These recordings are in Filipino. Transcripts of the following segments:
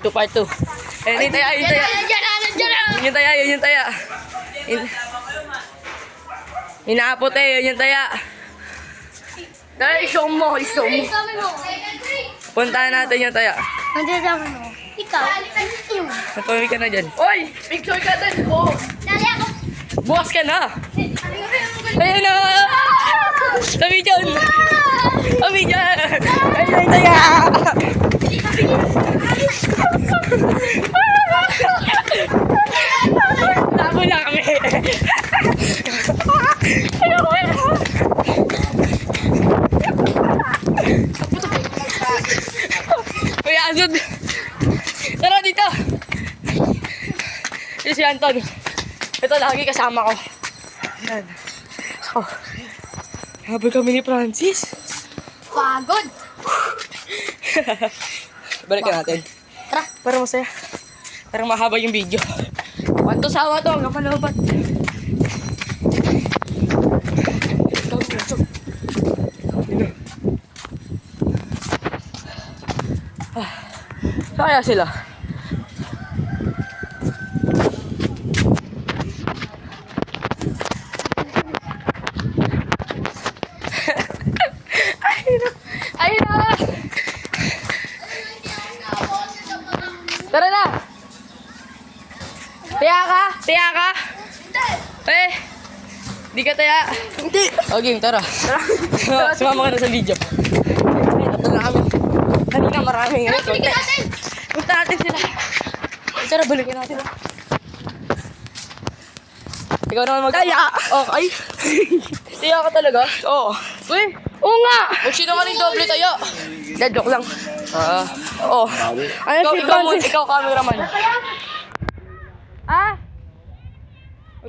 2, part 2. Ayun yung taya, yun taya. Yun yung taya, yun yung taya. Inaapot eh, yun yung taya. Dahil isong mo, isong mo. Puntahan natin yung taya. Nandiyan sa mo. Ikaw. Natuloy ka na dyan. Oy! Picture ka din! Oh! Bukas ka na! Ayun na! Sabi dyan! Sabi dyan! Ayun na yung taya! Labo na kami! Ayoko eh! Kuya Azud! Tara dito! Ito si Anton. Ito lagi kasama ko. Ayan. So, habang kami ni Francis. Pagod. Balikan natin. Tara, para masaya. Para mahaba yung video. Kwanto sawa to, hanggang palabat. Kaya sila. Ayun na! Tara na! Taya ka? Taya ka? Eh! Di ka taya? Hindi! O game, tara. Sumama ka na sa video. Ito na kami. Kanina maraming nga. Balikan natin! Punta natin sila. Tara, balikin natin. Ikaw naman mag-taya. Oh, ay. Taya ka talaga? Oo. Uy, oo nga. Huwag sinungaling doble tayo. Hindi, joke lang. Oo. Ikaw cameraman. Ah?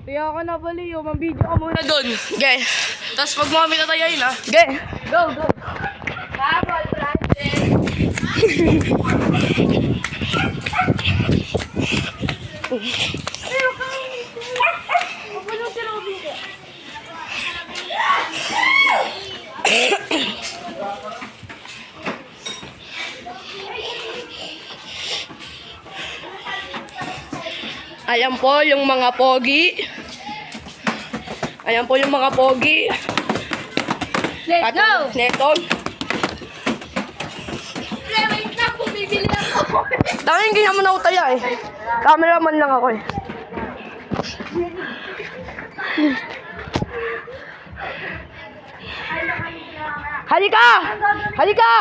Taya ka na bali. Mambidyo ka muna doon. Okay. Tapos pag mami tatayain ha. Okay. Go, go. Habol, Francis. Ayan po yung mga pogi. Ayan po yung mga pogi. Let's go! Netong. Wait na po, bibili ako. Tanging ganyan mo na ako taya eh. Cameraman lang ako eh. Halika! Halika!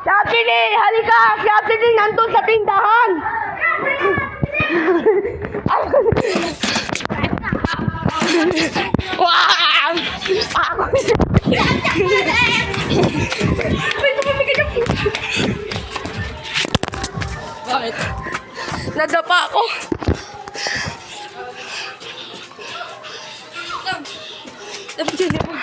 Si Ate Lee! Halika! Si Ate Lee nandun sa tindahan! Wow! Bakit? Nadapa ako. Dapat dyan ako.